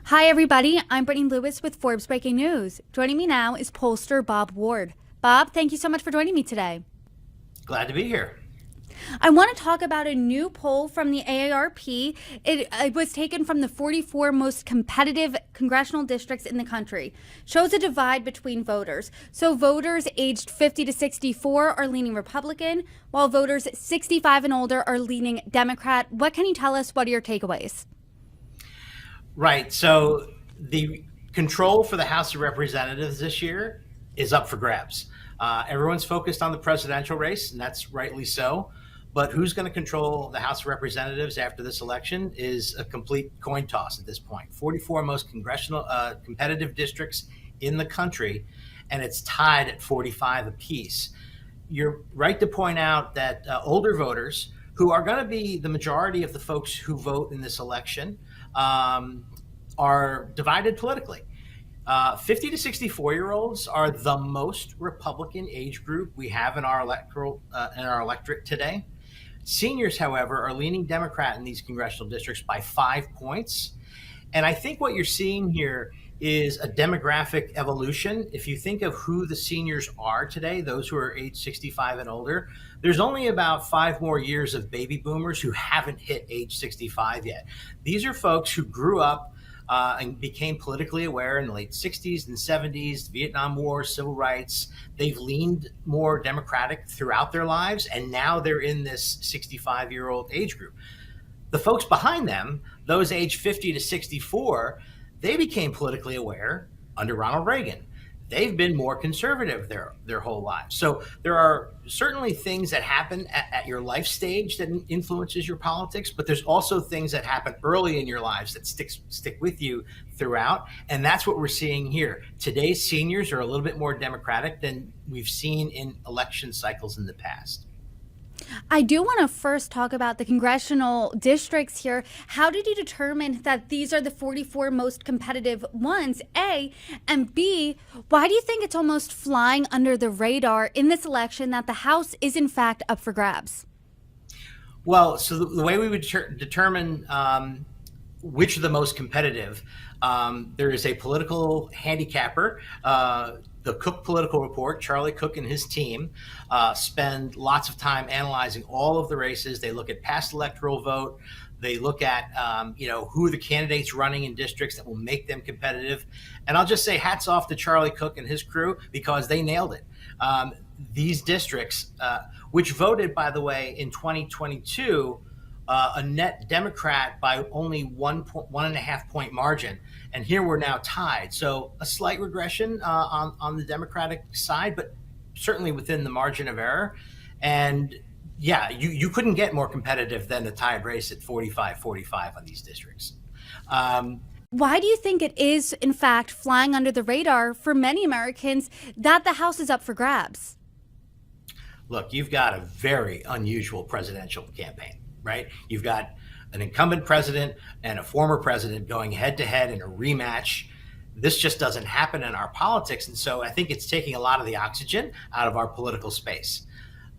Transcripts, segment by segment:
Hi, everybody. I'm Brittany Lewis with Forbes Breaking News. Joining me now is pollster Bob Ward. Bob, thank you so much for joining me today. Glad to be here. I want to talk about a new poll from the AARP. It was taken from the 44 most competitive congressional districts in the country. Shows a divide between voters. So voters aged 50 to 64 are leaning Republican, while voters 65 and older are leaning Democrat. What can you tell us? What are your takeaways? Right. So the control for the House of Representatives this year is up for grabs. Everyone's focused on the presidential race, and that's rightly so. But who's going to control the House of Representatives after this election is a complete coin toss at this point. 44 most congressional competitive districts in the country, and it's tied at 45 apiece. You're right to point out that older voters, who are going to be the majority of the folks who vote in this election, are divided politically. 50 to 64-year-olds are the most Republican age group we have in our electorate today. Seniors, however, are leaning Democrat in these congressional districts by 5 points. And I think what you're seeing here is a demographic evolution. If you think of who the seniors are today, those who are age 65 and older, there's only about 5 more years of baby boomers who haven't hit age 65 yet. These are folks who grew up and became politically aware in the late 60s and 70s, Vietnam War, civil rights. They've leaned more Democratic throughout their lives, and now they're in this 65-year-old age group. The folks behind them, those aged 50 to 64, they became politically aware under Ronald Reagan. They've been more conservative their whole lives. So there are certainly things that happen at your life stage that influences your politics, but there's also things that happen early in your lives that stick with you throughout. And that's what we're seeing here. Today's seniors are a little bit more Democratic than we've seen in election cycles in the past. I do want to first talk about the congressional districts here. How did you determine that these are the 44 most competitive ones, A? And B, why do you think it's almost flying under the radar in this election that the House is in fact up for grabs? Well, so the way we would determine which are the most competitive, there is a political handicapper. The Cook Political Report, Charlie Cook and his team spend lots of time analyzing all of the races. They look at past electoral vote. They look at who are the candidates running in districts that will make them competitive. And I'll just say hats off to Charlie Cook and his crew because they nailed it. These districts, which voted, by the way, in 2022, a net Democrat by only 1.5 point margin. And here we're now tied. So a slight regression on the Democratic side, but certainly within the margin of error. And yeah, you couldn't get more competitive than a tied race at 45-45 on these districts. Why do you think it is, in fact, flying under the radar for many Americans that the House is up for grabs? Look, you've got a very unusual presidential campaign, right? You've got an incumbent president and a former president going head to head in a rematch. This just doesn't happen in our politics. And so I think it's taking a lot of the oxygen out of our political space.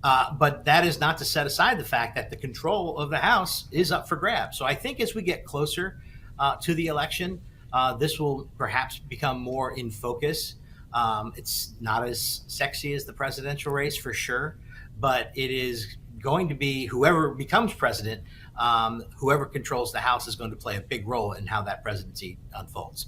But that is not to set aside the fact that the control of the House is up for grabs. So I think as we get closer to the election, this will perhaps become more in focus. It's not as sexy as the presidential race for sure, but it is going to be whoever becomes president, whoever controls the House is going to play a big role in how that presidency unfolds.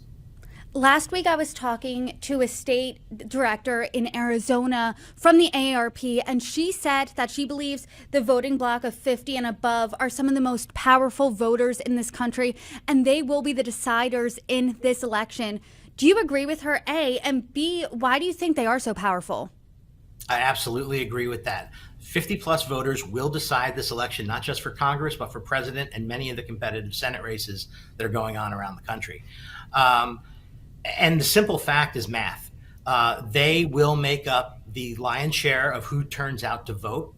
Last week, I was talking to a state director in Arizona from the AARP, and she said that she believes the voting bloc of 50 and above are some of the most powerful voters in this country, and they will be the deciders in this election. Do you agree with her, A? And B, why do you think they are so powerful? I absolutely agree with that. 50 plus voters will decide this election, not just for Congress, but for president and many of the competitive Senate races that are going on around the country. And the simple fact is math. They will make up the lion's share of who turns out to vote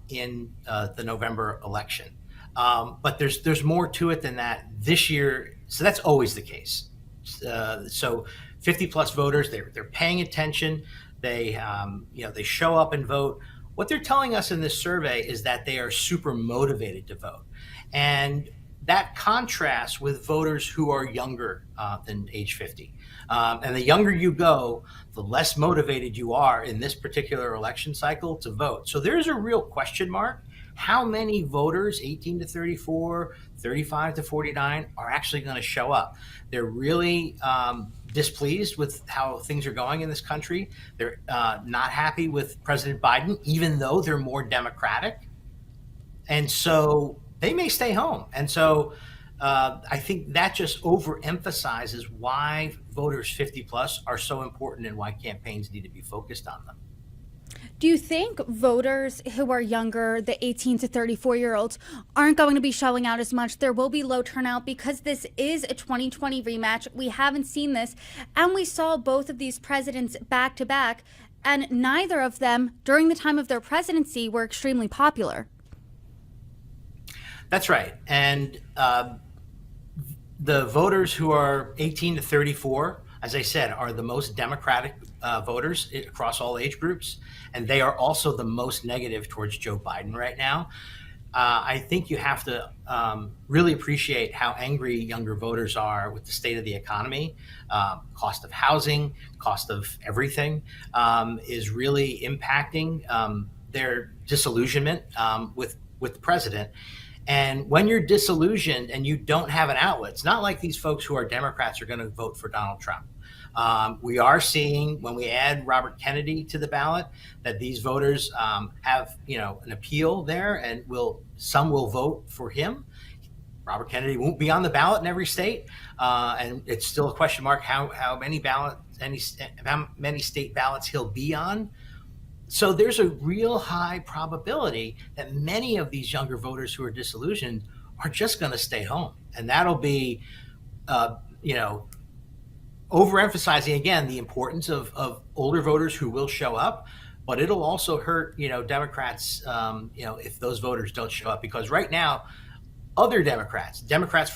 in the November election. But there's more to it than that this year. So that's always the case. So 50 plus voters, they're paying attention. They show up and vote. What they're telling us in this survey is that they are super motivated to vote. And that contrasts with voters who are younger than age 50. And the younger you go, the less motivated you are in this particular election cycle to vote. So there's a real question mark. How many voters, 18 to 34, 35 to 49, are actually going to show up? They're really displeased with how things are going in this country. They're not happy with President Biden, even though they're more Democratic. And so they may stay home. And so I think that just overemphasizes why voters 50 plus are so important and why campaigns need to be focused on them. Do you think voters who are younger, the 18 to 34-year-olds, aren't going to be showing out as much? There will be low turnout because this is a 2020 rematch. We haven't seen this. And we saw both of these presidents back to back, and neither of them, during the time of their presidency, were extremely popular. That's right. And the voters who are 18 to 34, as I said, are the most Democratic voters across all age groups. And they are also the most negative towards Joe Biden right now. I think you have to really appreciate how angry younger voters are with the state of the economy. Cost of housing, cost of everything is really impacting their disillusionment with the president. And when you're disillusioned and you don't have an outlet, it's not like these folks who are Democrats are going to vote for Donald Trump. We are seeing, when we add Robert Kennedy to the ballot, that these voters have, an appeal there, and some will vote for him. Robert Kennedy won't be on the ballot in every state, and it's still a question mark how many state ballots he'll be on. So there's a real high probability that many of these younger voters who are disillusioned are just going to stay home, and that'll be, overemphasizing again the importance of older voters who will show up, but it'll also hurt Democrats if those voters don't show up, because right now other Democrats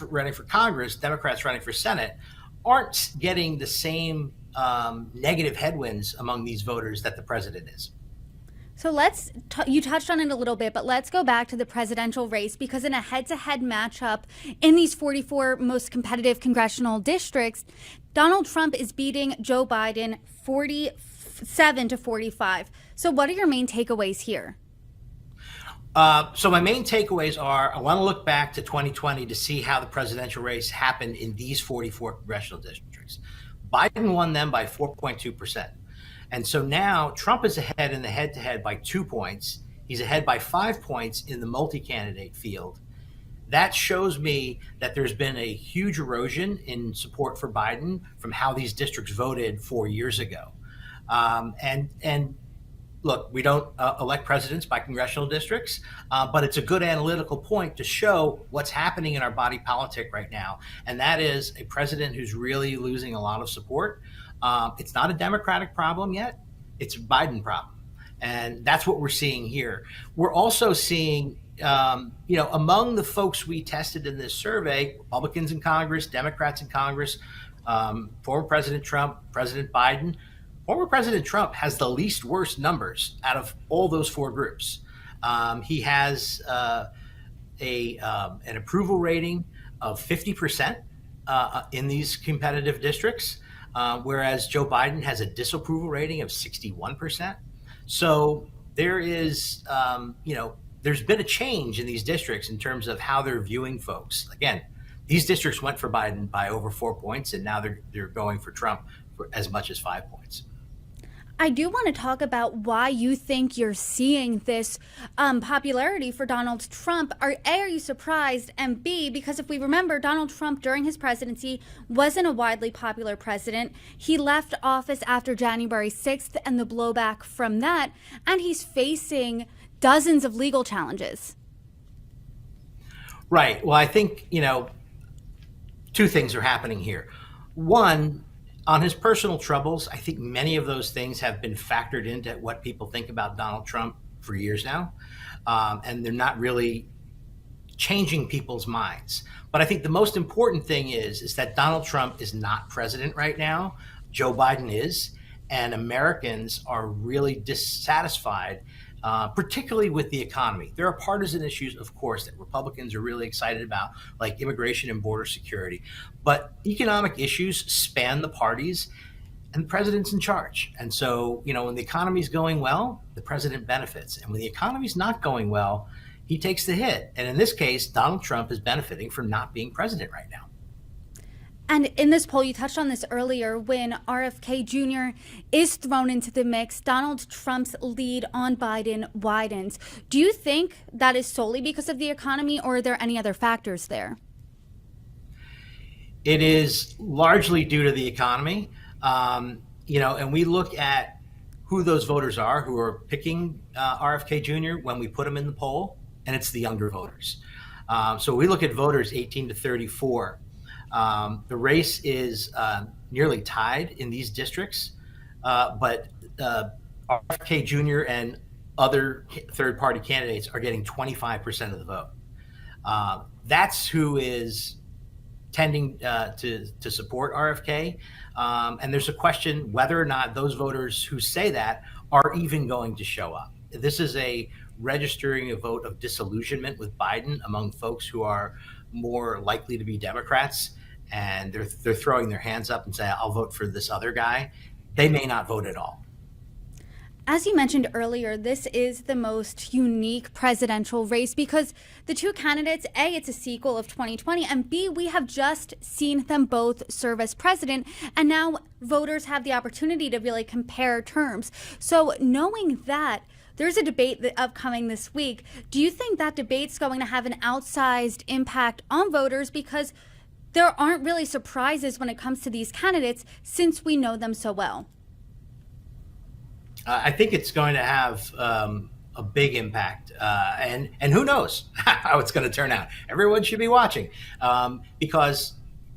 running for Congress, Democrats running for Senate, aren't getting the same negative headwinds among these voters that the president is. So you touched on it a little bit, but let's go back to the presidential race, because in a head-to-head matchup in these 44 most competitive congressional districts, Donald Trump is beating Joe Biden 47 to 45. So what are your main takeaways here? So my main takeaways are, I want to look back to 2020 to see how the presidential race happened in these 44 congressional districts. Biden won them by 4.2%. And so now Trump is ahead in the head-to-head by 2 points. He's ahead by 5 points in the multi-candidate field. That shows me that there's been a huge erosion in support for Biden from how these districts voted 4 years ago. And look, we don't elect presidents by congressional districts, but it's a good analytical point to show what's happening in our body politic right now. And that is a president who's really losing a lot of support. It's not a Democratic problem yet. It's a Biden problem. And that's what we're seeing here. We're also seeing, among the folks we tested in this survey, Republicans in Congress, Democrats in Congress, former President Trump, President Biden. Former President Trump has the least worst numbers out of all those four groups. He has an approval rating of 50% in these competitive districts. Whereas Joe Biden has a disapproval rating of 61%. So there is, there's been a change in these districts in terms of how they're viewing folks. Again, these districts went for Biden by over 4 points, and now they're going for Trump for as much as 5 points. I do want to talk about why you think you're seeing this popularity for Donald Trump. A, are you surprised? And B, because if we remember, Donald Trump during his presidency wasn't a widely popular president. He left office after January 6th and the blowback from that, and he's facing dozens of legal challenges. Right. Well, I think, two things are happening here. One, on his personal troubles, I think many of those things have been factored into what people think about Donald Trump for years now. And they're not really changing people's minds. But I think the most important thing is that Donald Trump is not president right now. Joe Biden is. And Americans are really dissatisfied particularly with the economy. There are partisan issues, of course, that Republicans are really excited about, like immigration and border security. But economic issues span the parties, and the president's in charge. And so, when the economy's going well, the president benefits. And when the economy's not going well, he takes the hit. And in this case, Donald Trump is benefiting from not being president right now. And in this poll, you touched on this earlier, when RFK Jr. is thrown into the mix, Donald Trump's lead on Biden widens. Do you think that is solely because of the economy, or are there any other factors there? It is largely due to the economy. And we look at who those voters are who are picking RFK Jr. when we put them in the poll, and it's the younger voters. So we look at voters 18 to 34. The race is nearly tied in these districts, but RFK Jr. and other third-party candidates are getting 25% of the vote. That's who is tending to support RFK. And there's a question whether or not those voters who say that are even going to show up. This is a registering a vote of disillusionment with Biden among folks who are more likely to be Democrats, and they're throwing their hands up and saying, I'll vote for this other guy. They may not vote at all. As you mentioned earlier, this is the most unique presidential race because the two candidates, A, it's a sequel of 2020, and B, we have just seen them both serve as president, and now voters have the opportunity to really compare terms. So knowing that, there's a debate upcoming this week. Do you think that debate's going to have an outsized impact on voters because there aren't really surprises when it comes to these candidates since we know them so well? I think it's going to have a big impact, and who knows how it's going to turn out. Everyone should be watching because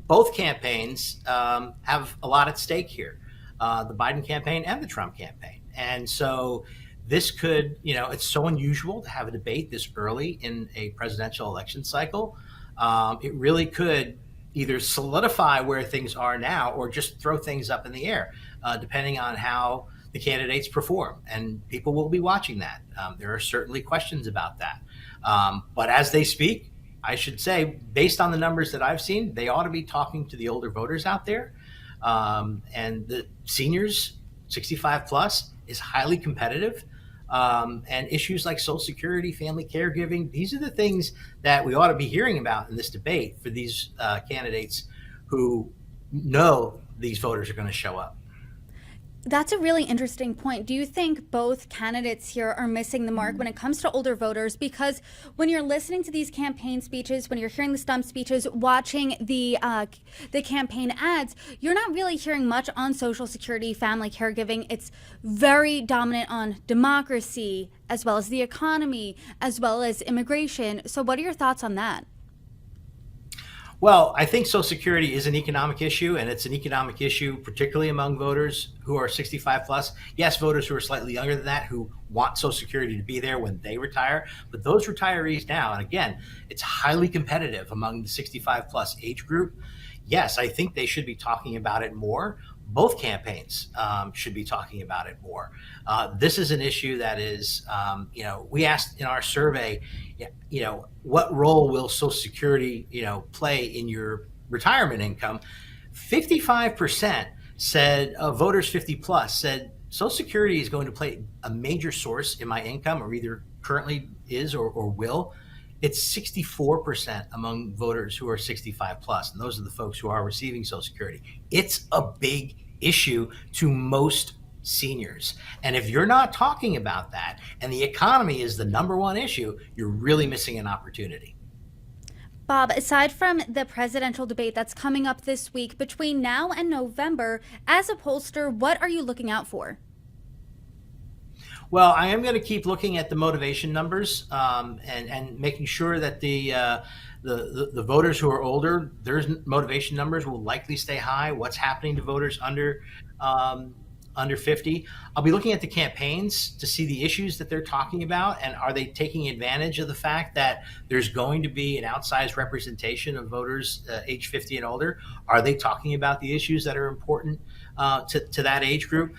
both campaigns have a lot at stake here, the Biden campaign and the Trump campaign. And so this could, it's so unusual to have a debate this early in a presidential election cycle. It really could either solidify where things are now or just throw things up in the air, depending on how the candidates perform. And people will be watching that. There are certainly questions about that. But as they speak, I should say, based on the numbers that I've seen, they ought to be talking to the older voters out there. And the seniors, 65 plus, is highly competitive. And issues like Social Security, family caregiving, these are the things that we ought to be hearing about in this debate for these candidates who know these voters are going to show up. That's a really interesting point. Do you think both candidates here are missing the mark when it comes to older voters? Because when you're listening to these campaign speeches, when you're hearing the stump speeches, watching the campaign ads, you're not really hearing much on Social Security, family caregiving. It's very dominant on democracy, as well as the economy, as well as immigration. So what are your thoughts on that? Well, I think Social Security is an economic issue, and it's an economic issue particularly among voters who are 65 plus. Yes, voters who are slightly younger than that who want Social Security to be there when they retire. But those retirees now, and again, it's highly competitive among the 65 plus age group. Yes, I think they should be talking about it more. Both campaigns should be talking about it more. This is an issue that is, we asked in our survey, what role will Social Security, play in your retirement income? 55% said, voters 50 plus said Social Security is going to play a major source in my income, or either currently is or will. It's 64% among voters who are 65 plus, and those are the folks who are receiving Social Security. It's a big issue to most seniors. And if you're not talking about that, and the economy is the number one issue, you're really missing an opportunity. Bob, aside from the presidential debate that's coming up this week, between now and November, as a pollster, what are you looking out for? Well, I am going to keep looking at the motivation numbers and making sure that the voters who are older, their motivation numbers will likely stay high. What's happening to voters under 50? I'll be looking at the campaigns to see the issues that they're talking about, and are they taking advantage of the fact that there's going to be an outsized representation of voters age 50 and older? Are they talking about the issues that are important to that age group?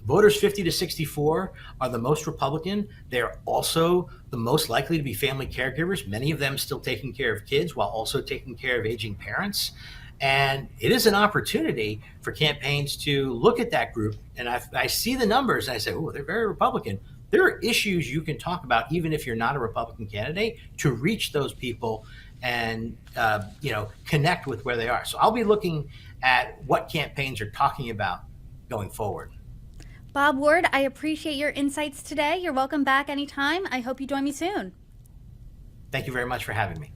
Voters 50 to 64 are the most Republican. They're also the most likely to be family caregivers, many of them still taking care of kids while also taking care of aging parents. And it is an opportunity for campaigns to look at that group. And I see the numbers and I say, oh, they're very Republican. There are issues you can talk about, even if you're not a Republican candidate, to reach those people and connect with where they are. So I'll be looking at what campaigns are talking about going forward. Bob Ward, I appreciate your insights today. You're welcome back anytime. I hope you join me soon. Thank you very much for having me.